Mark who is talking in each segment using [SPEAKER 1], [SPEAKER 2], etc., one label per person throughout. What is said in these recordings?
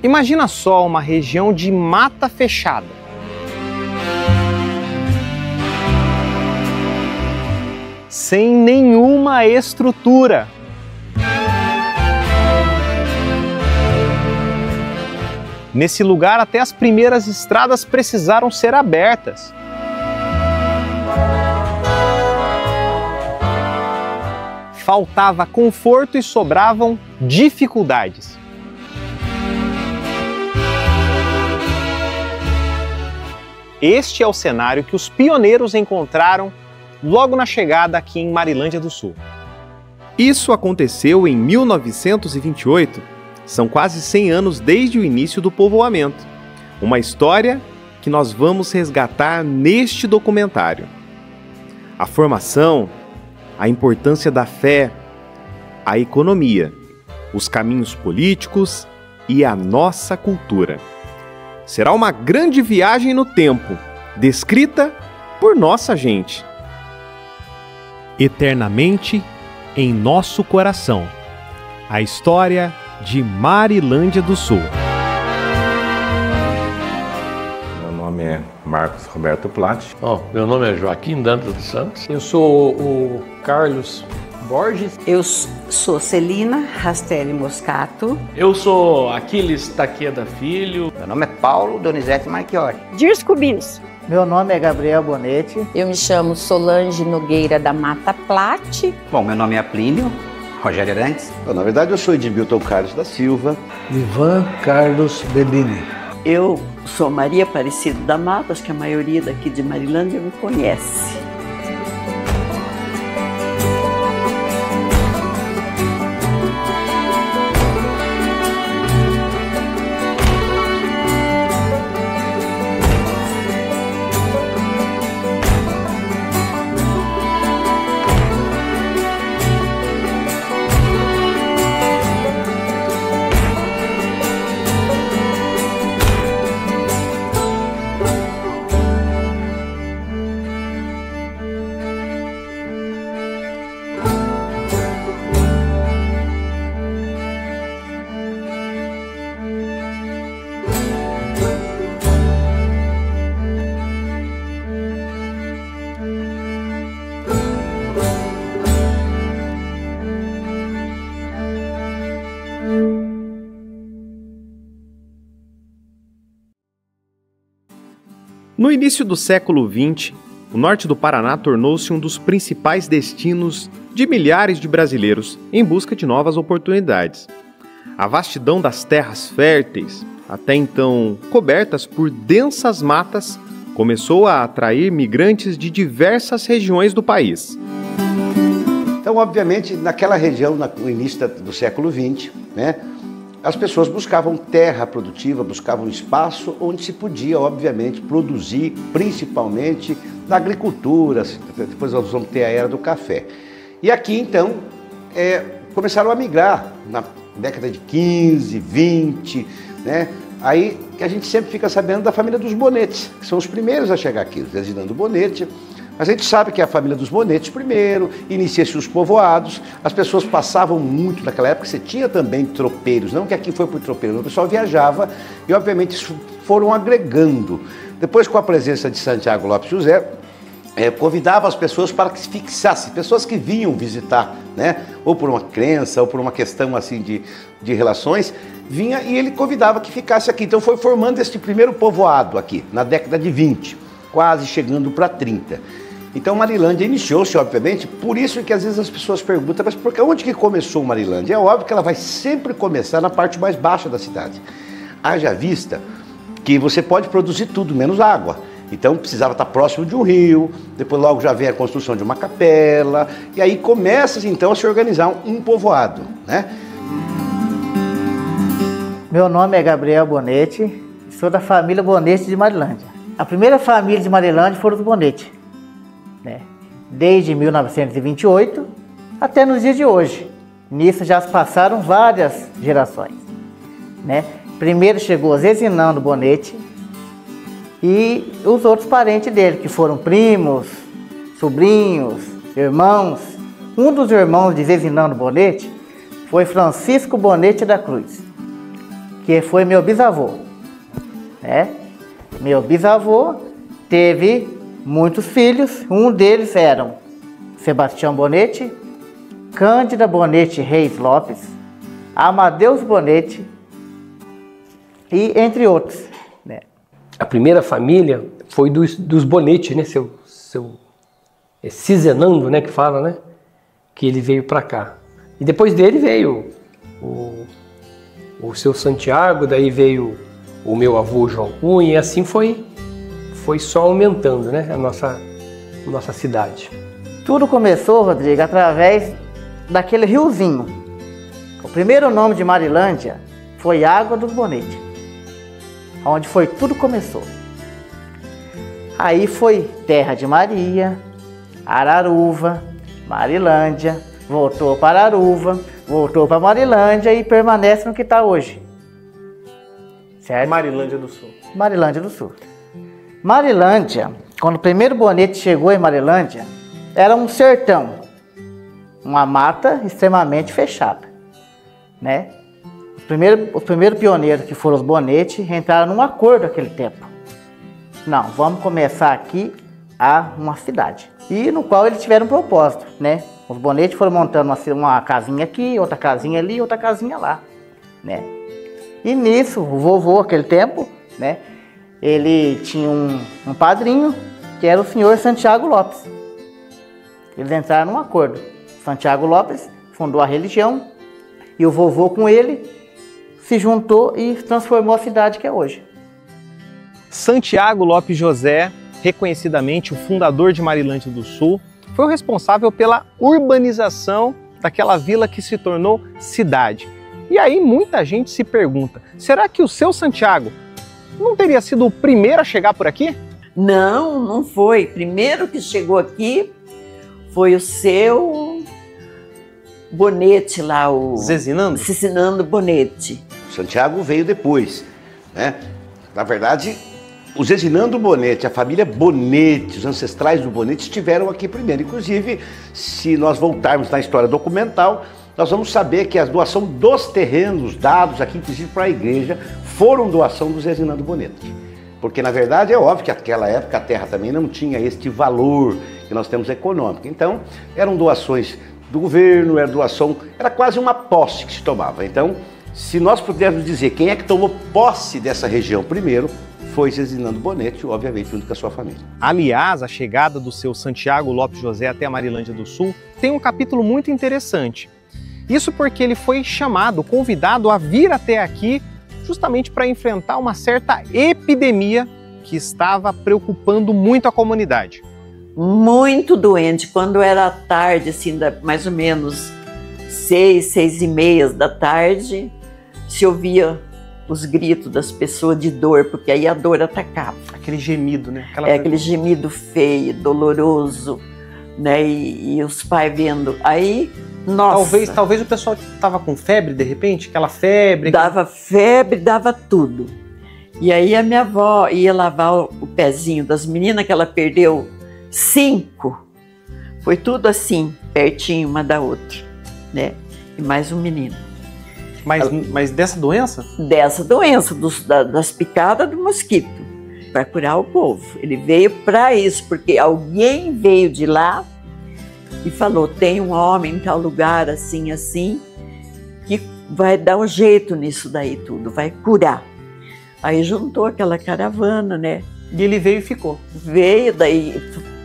[SPEAKER 1] Imagina só uma região de mata fechada. Sem nenhuma estrutura. Nesse lugar, até as primeiras estradas precisaram ser abertas. Faltava conforto e sobravam dificuldades. Este é o cenário que os pioneiros encontraram logo na chegada aqui em Marilândia do Sul.
[SPEAKER 2] Isso aconteceu em 1928. São quase 100 anos desde o início do povoamento. Uma história que nós vamos resgatar neste documentário. A formação, a importância da fé, a economia, os caminhos políticos e a nossa cultura. Será uma grande viagem no tempo, descrita por nossa gente. Eternamente em nosso coração. A história de Marilândia do Sul.
[SPEAKER 3] Meu nome é Marcos Roberto Platti.
[SPEAKER 4] Meu nome é Joaquim Dantas dos Santos.
[SPEAKER 5] Eu sou o Carlos Borges.
[SPEAKER 6] Eu sou Celina Rastelli Moscato.
[SPEAKER 4] Eu sou Aquiles Taqueda Filho.
[SPEAKER 7] Meu nome é Paulo Donizete Marchiori.
[SPEAKER 8] Dirce Cubinos.
[SPEAKER 9] Meu nome é Gabriel Bonetti.
[SPEAKER 10] Eu me chamo Solange Nogueira da Mata Platti.
[SPEAKER 7] Bom, meu nome é Plínio Rogério Arantes.
[SPEAKER 11] Na verdade, eu sou Edmilton Carlos da Silva.
[SPEAKER 12] Ivan Carlos Bellini.
[SPEAKER 13] Eu sou Maria Aparecida da Mata, acho que a maioria daqui de Marilândia me conhece.
[SPEAKER 2] No início do século XX, o norte do Paraná tornou-se um dos principais destinos de milhares de brasileiros em busca de novas oportunidades. A vastidão das terras férteis, até então cobertas por densas matas, começou a atrair migrantes de diversas regiões do país.
[SPEAKER 11] Então, obviamente, naquela região, no início do século XX, as pessoas buscavam terra produtiva, buscavam espaço onde se podia, obviamente, produzir, principalmente na agricultura. Depois nós vamos ter a era do café. E aqui, então, começaram a migrar na década de 15, 20, Aí que a gente sempre fica sabendo da família dos Bonetes, que são os primeiros a chegar aqui, o Reginaldo Bonete. Mas a gente sabe que é a família dos Bonetes primeiro, inicia-se os povoados, as pessoas passavam muito naquela época, você tinha também tropeiros, não que aqui foi por tropeiro, o pessoal viajava e obviamente isso foram agregando. Depois, com a presença de Santiago Lopes José, convidava as pessoas para que se fixassem, pessoas que vinham visitar, ou por uma crença, ou por uma questão assim de relações, vinha e ele convidava que ficasse aqui. Então foi formando este primeiro povoado aqui, na década de 20, quase chegando para 30. Então Marilândia iniciou-se, obviamente, por isso que às vezes as pessoas perguntam, mas onde que começou Marilândia? É óbvio que ela vai sempre começar na parte mais baixa da cidade. Haja vista que você pode produzir tudo, menos água. Então precisava estar próximo de um rio, depois logo já vem a construção de uma capela, e aí começa então a se organizar um povoado,
[SPEAKER 9] Meu nome é Gabriel Bonetti, sou da família Bonete de Marilândia. A primeira família de Marilândia foram os Bonete, desde 1928 até nos dias de hoje. Nisso já se passaram várias gerações, Primeiro chegou Zezinando Bonete e os outros parentes dele, que foram primos, sobrinhos, irmãos. Um dos irmãos de Zezinando Bonete foi Francisco Bonete da Cruz. que foi meu bisavô, né? Meu bisavô teve muitos filhos, um deles eram Sebastião Bonetti, Cândida Bonetti Reis Lopes, Amadeus Bonetti e entre outros, né?
[SPEAKER 5] A primeira família foi dos Bonetti, né? Seu Cisenando, né? Que fala, né? Que ele veio para cá. E depois dele veio o seu Santiago, daí veio o meu avô João Cunha, e assim foi só aumentando, né? A nossa cidade.
[SPEAKER 9] Tudo começou, Rodrigo, através daquele riozinho. O primeiro nome de Marilândia foi Água dos Bonetti, onde foi tudo começou. Aí foi Terra de Maria, Araruva, Marilândia, voltou para Araruva, voltou para Marilândia e permanece no que está hoje. Certo?
[SPEAKER 1] Marilândia do Sul.
[SPEAKER 9] Marilândia do Sul. Marilândia, quando o primeiro Bonetti chegou em Marilândia, era um sertão, uma mata extremamente fechada, né? Os primeiros pioneiros, que foram os Bonetti, entraram num acordo naquele tempo. Não, vamos começar aqui uma cidade. E no qual eles tiveram um propósito, né? Os Bonetti foram montando uma casinha aqui, outra casinha ali, outra casinha lá, né? E nisso, o vovô, aquele tempo, né? Ele tinha um padrinho, que era o senhor Santiago Lopes. Eles entraram num acordo. Santiago Lopes fundou a religião e o vovô com ele se juntou e transformou a cidade que é hoje.
[SPEAKER 1] Santiago Lopes José, reconhecidamente o fundador de Marilândia do Sul, foi o responsável pela urbanização daquela vila que se tornou cidade. E aí muita gente se pergunta, será que o seu Santiago não teria sido o primeiro a chegar por aqui?
[SPEAKER 13] Não, não foi. Primeiro que chegou aqui foi o seu Bonetti lá, o Zezinando Bonetti.
[SPEAKER 11] Santiago veio depois, né? Na verdade, o Zezinando Bonetti, a família Bonetti, os ancestrais do Bonetti estiveram aqui primeiro. Inclusive, se nós voltarmos na história documental, nós vamos saber que a doação dos terrenos dados aqui, inclusive para a igreja, foram doação do Zezinando Bonetti. Porque, na verdade, é óbvio que naquela época a terra também não tinha este valor que nós temos econômico. Então, eram doações do governo, era quase uma posse que se tomava. Então, se nós pudermos dizer quem é que tomou posse dessa região primeiro, foi Zezinando Bonetti, obviamente, junto com a sua família.
[SPEAKER 1] Aliás, a chegada do seu Santiago Lopes José até a Marilândia do Sul tem um capítulo muito interessante. Isso porque ele foi convidado a vir até aqui justamente para enfrentar uma certa epidemia que estava preocupando muito a comunidade.
[SPEAKER 13] Muito doente. Quando era tarde, assim, mais ou menos 6h30 da tarde, se ouvia os gritos das pessoas de dor, porque aí a dor atacava.
[SPEAKER 1] Aquele gemido, né?
[SPEAKER 13] Aquele gemido feio, doloroso, né? E os pais vendo. Aí, nossa.
[SPEAKER 1] Talvez o pessoal estava com febre, de repente? Aquela febre.
[SPEAKER 13] Dava febre, dava tudo. E aí a minha avó ia lavar o pezinho das meninas, que ela perdeu 5. Foi tudo assim, pertinho uma da outra, né? E mais um menino.
[SPEAKER 1] Mas dessa doença?
[SPEAKER 13] Dessa doença, das picadas do mosquito, para curar o povo. Ele veio para isso, porque alguém veio de lá e falou, tem um homem em tal lugar, assim, assim, que vai dar um jeito nisso daí tudo, vai curar. Aí juntou aquela caravana, né?
[SPEAKER 1] E ele veio e ficou.
[SPEAKER 13] Veio, daí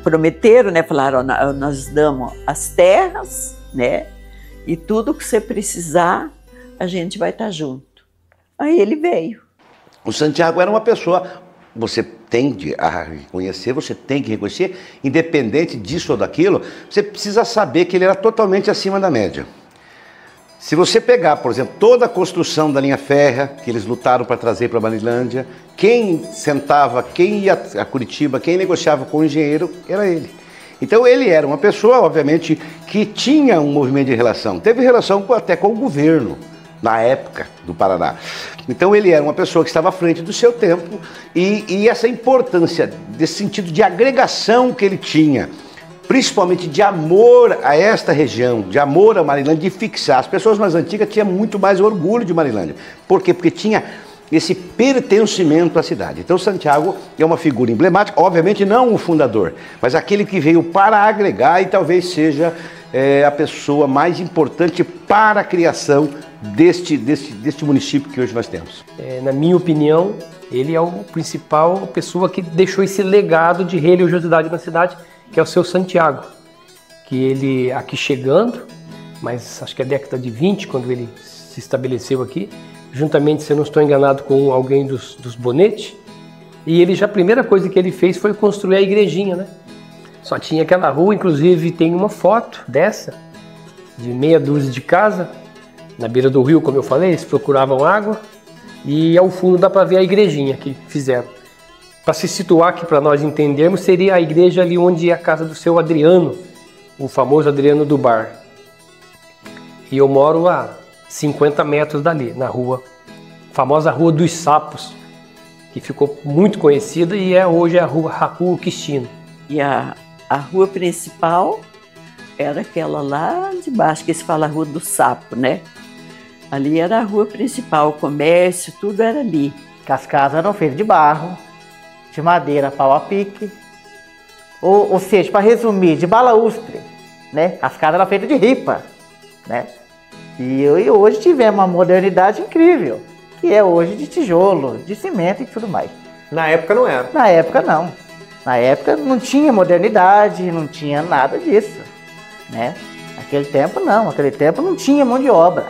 [SPEAKER 13] prometeram, né? Falaram, nós damos as terras, né? E tudo que você precisar, a gente vai estar junto. Aí ele veio.
[SPEAKER 11] O Santiago era uma pessoa, você tende a reconhecer, você tem que reconhecer, independente disso ou daquilo, você precisa saber que ele era totalmente acima da média. Se você pegar, por exemplo, toda a construção da linha férrea, que eles lutaram para trazer para a Marilândia, quem sentava, quem ia a Curitiba, quem negociava com o engenheiro, era ele. Então ele era uma pessoa, obviamente, que tinha um movimento de relação, teve relação até com o governo, na época do Paraná. Então ele era uma pessoa que estava à frente do seu tempo e essa importância desse sentido de agregação que ele tinha, principalmente de amor a esta região, de amor a Marilândia, de fixar. As pessoas mais antigas tinham muito mais orgulho de Marilândia. Por quê? Porque tinha esse pertencimento à cidade. Então Santiago é uma figura emblemática, obviamente não o fundador, mas aquele que veio para agregar e talvez seja a pessoa mais importante para a criação deste município que hoje nós temos.
[SPEAKER 5] Na minha opinião, ele é o principal pessoa que deixou esse legado de religiosidade na cidade, que é o seu Santiago, que ele aqui chegando, mas acho que é a década de 20, quando ele se estabeleceu aqui, juntamente, se eu não estou enganado, com alguém dos Bonetti, e ele já, a primeira coisa que ele fez foi construir a igrejinha, né? Só tinha aquela rua, inclusive tem uma foto dessa, de meia dúzia de casa, na beira do rio, como eu falei, eles procuravam água, e ao fundo dá para ver a igrejinha que fizeram. Para se situar aqui, para nós entendermos, seria a igreja ali onde é a casa do seu Adriano, o famoso Adriano do Bar. E eu moro a 50 metros dali, na rua, famosa Rua dos Sapos, que ficou muito conhecida e hoje é a Rua Quistino.
[SPEAKER 13] E a rua principal era aquela lá de baixo, que se fala Rua do Sapo, né? Ali era a rua principal, o comércio, tudo era ali.
[SPEAKER 9] As casas eram feitas de barro, de madeira, pau a pique, ou seja, para resumir, de balaústre, né? As casas eram feitas de ripa, né? E hoje tivemos uma modernidade incrível, que é hoje de tijolo, de cimento e tudo mais.
[SPEAKER 1] Na época não era.
[SPEAKER 9] Na época não. Na época não tinha modernidade, não tinha nada disso, né? Naquele tempo não, naquele tempo não tinha mão de obra,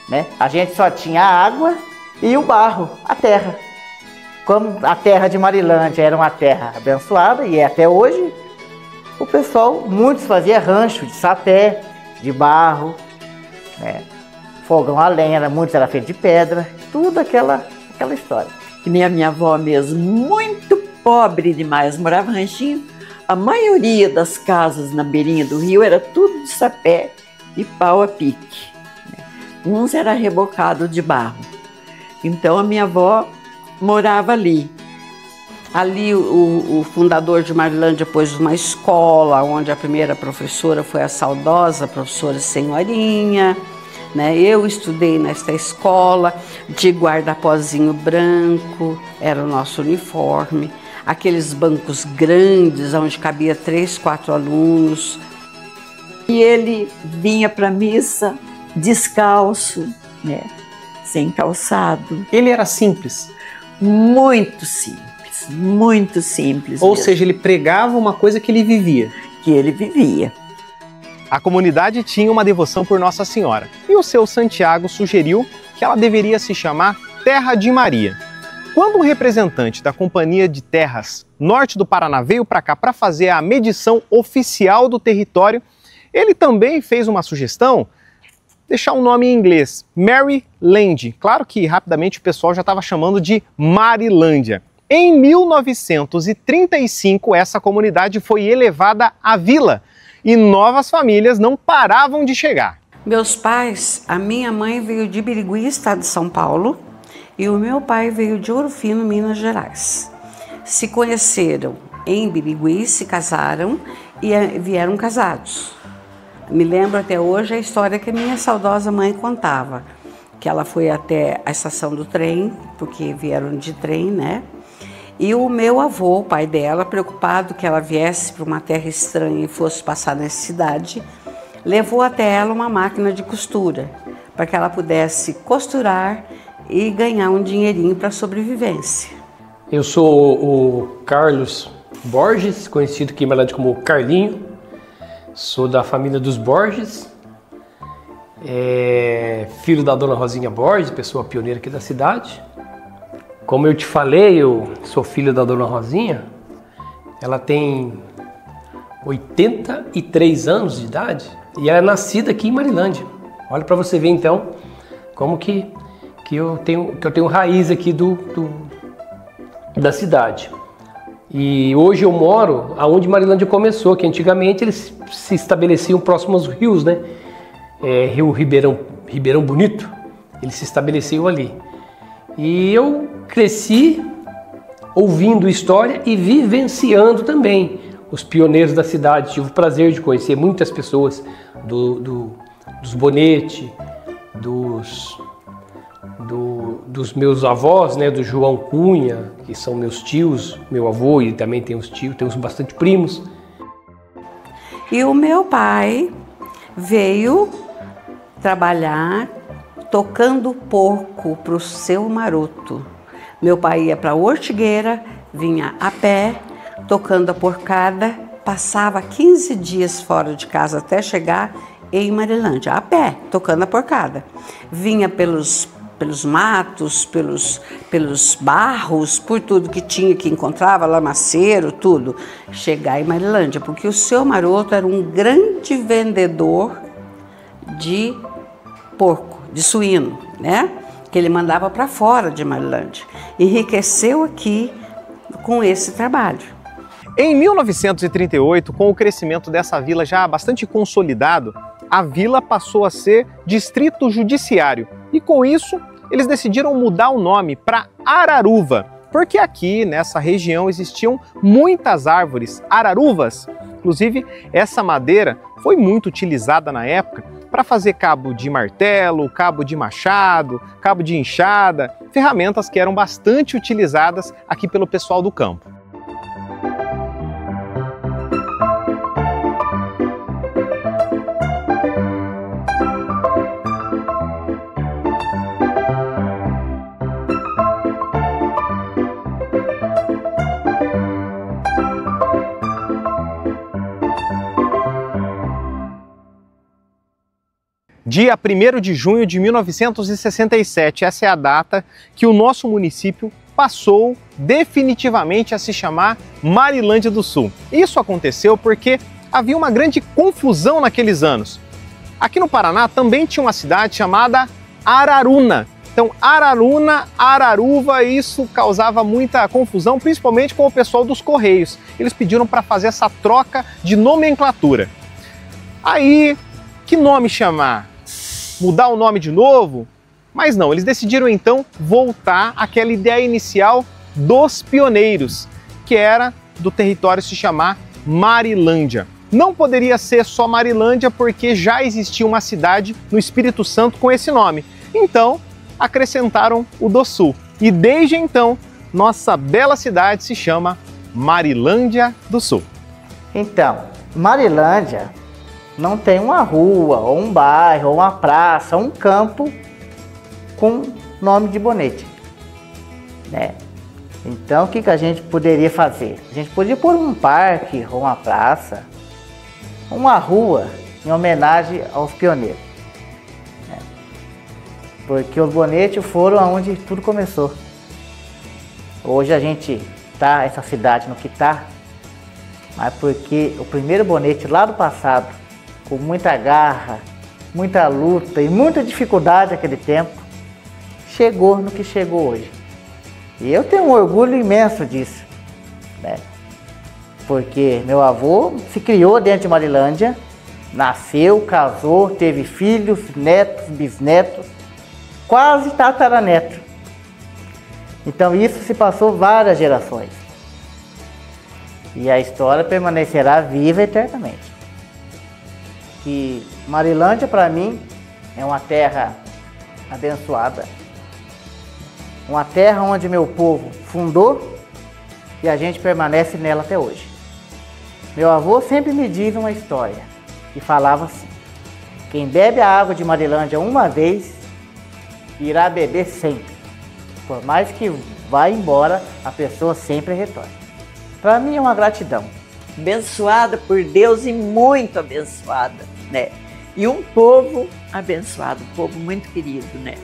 [SPEAKER 9] né? A gente só tinha a água e o barro, a terra. Como a terra de Marilândia era uma terra abençoada, e é até hoje, o pessoal, muitos faziam rancho de sapé, de barro, né? Fogão a lenha, muitos era feito de pedra, tudo aquela história.
[SPEAKER 13] Que nem a minha avó mesmo, muito pobre demais, morava em ranchinho. A maioria das casas na beirinha do rio era tudo de sapé e pau a pique. Uns era rebocado de barro. Então a minha avó morava ali.
[SPEAKER 6] Ali o fundador de Marilândia pôs uma escola, onde a primeira professora foi a saudosa professora Senhorinha, né? Eu estudei nesta escola de guarda-pozinho branco, era o nosso uniforme, aqueles bancos grandes, onde cabia 3, 4 alunos.
[SPEAKER 13] E ele vinha para a missa descalço, né? Sem calçado.
[SPEAKER 1] Ele era simples?
[SPEAKER 13] Muito simples, muito simples.
[SPEAKER 1] Ou
[SPEAKER 13] mesmo.
[SPEAKER 1] seja, ele pregava uma coisa que ele vivia.
[SPEAKER 13] Que ele vivia.
[SPEAKER 1] A comunidade tinha uma devoção por Nossa Senhora e o seu Santiago sugeriu que ela deveria se chamar Terra de Maria. Quando um representante da Companhia de Terras Norte do Paraná veio para cá para fazer a medição oficial do território, ele também fez uma sugestão, deixar um nome em inglês, Maryland. Claro que rapidamente o pessoal já estava chamando de Marilândia. Em 1935, essa comunidade foi elevada à vila e novas famílias não paravam de chegar.
[SPEAKER 6] Meus pais, a minha mãe veio de Birigui, estado de São Paulo, e o meu pai veio de Ouro Fino, Minas Gerais. Se conheceram em Birigui, se casaram e vieram casados. Me lembro até hoje a história que a minha saudosa mãe contava, que ela foi até a estação do trem, porque vieram de trem, né? E o meu avô, o pai dela, preocupado que ela viesse para uma terra estranha e fosse passar nessa cidade, levou até ela uma máquina de costura, para que ela pudesse costurar e ganhar um dinheirinho para a sobrevivência.
[SPEAKER 5] Eu sou o Carlos Borges, conhecido aqui em Marilândia como Carlinho. Sou da família dos Borges, filho da dona Rosinha Borges, pessoa pioneira aqui da cidade. Como eu te falei, eu sou filho da dona Rosinha. Ela tem 83 anos de idade e ela é nascida aqui em Marilândia. Olha para você ver então como que eu tenho raiz aqui da cidade. E hoje eu moro aonde Marilândia começou, que antigamente eles se estabeleciam próximos aos rios, né? Rio Ribeirão Bonito, ele se estabeleceu ali. E eu cresci ouvindo história e vivenciando também os pioneiros da cidade. Tive o prazer de conhecer muitas pessoas dos Bonetti, dos meus avós, né, do João Cunha, que são meus tios, meu avô, e também tem os tios, temos bastante primos.
[SPEAKER 6] E o meu pai veio trabalhar tocando porco para o seu Maroto. Meu pai ia para a Ortigueira, vinha a pé, tocando a porcada, passava 15 dias fora de casa até chegar em Marilândia, a pé, tocando a porcada. Vinha pelos matos, pelos barros, por tudo que tinha, que encontrava, lamaceiro, tudo, chegar em Marilândia, porque o seu Maroto era um grande vendedor de porco, de suíno, né? Que ele mandava para fora de Marilândia. Enriqueceu aqui com esse trabalho.
[SPEAKER 1] Em 1938, com o crescimento dessa vila já bastante consolidado, a vila passou a ser distrito judiciário. E com isso, eles decidiram mudar o nome para Araruva, porque aqui nessa região existiam muitas árvores araruvas. Inclusive, essa madeira foi muito utilizada na época para fazer cabo de martelo, cabo de machado, cabo de enxada, ferramentas que eram bastante utilizadas aqui pelo pessoal do campo. Dia 1º de junho de 1967, essa é a data que o nosso município passou definitivamente a se chamar Marilândia do Sul. Isso aconteceu porque havia uma grande confusão naqueles anos. Aqui no Paraná também tinha uma cidade chamada Araruna. Então, Araruna, Araruva, isso causava muita confusão, principalmente com o pessoal dos Correios. Eles pediram para fazer essa troca de nomenclatura. Aí, que nome chamar? Mudar o nome de novo? Mas não, eles decidiram então voltar àquela ideia inicial dos pioneiros, que era do território se chamar Marilândia. Não poderia ser só Marilândia porque já existia uma cidade no Espírito Santo com esse nome. Então, acrescentaram o do Sul. E desde então, nossa bela cidade se chama Marilândia do Sul.
[SPEAKER 9] Então, Marilândia não tem uma rua, ou um bairro, ou uma praça, ou um campo com nome de Bonetti, né? Então, o que a gente poderia fazer? A gente poderia pôr um parque, ou uma praça, uma rua, em homenagem aos pioneiros, né? Porque os Bonetti foram aonde tudo começou. Hoje a gente tá, essa cidade no que tá, mas porque o primeiro Bonetti lá do passado, com muita garra, muita luta e muita dificuldade naquele tempo, chegou no que chegou hoje. E eu tenho um orgulho imenso disso, né? Porque meu avô se criou dentro de Marilândia, nasceu, casou, teve filhos, netos, bisnetos, quase tataraneto. Então isso se passou várias gerações. E a história permanecerá viva eternamente. Que Marilândia, para mim, é uma terra abençoada. Uma terra onde meu povo fundou e a gente permanece nela até hoje. Meu avô sempre me diz uma história que falava assim: quem bebe a água de Marilândia uma vez, irá beber sempre. Por mais que vá embora, a pessoa sempre retorna. Para mim é uma gratidão.
[SPEAKER 13] Abençoada por Deus e muito abençoada, né? E um povo abençoado, um povo muito querido, né?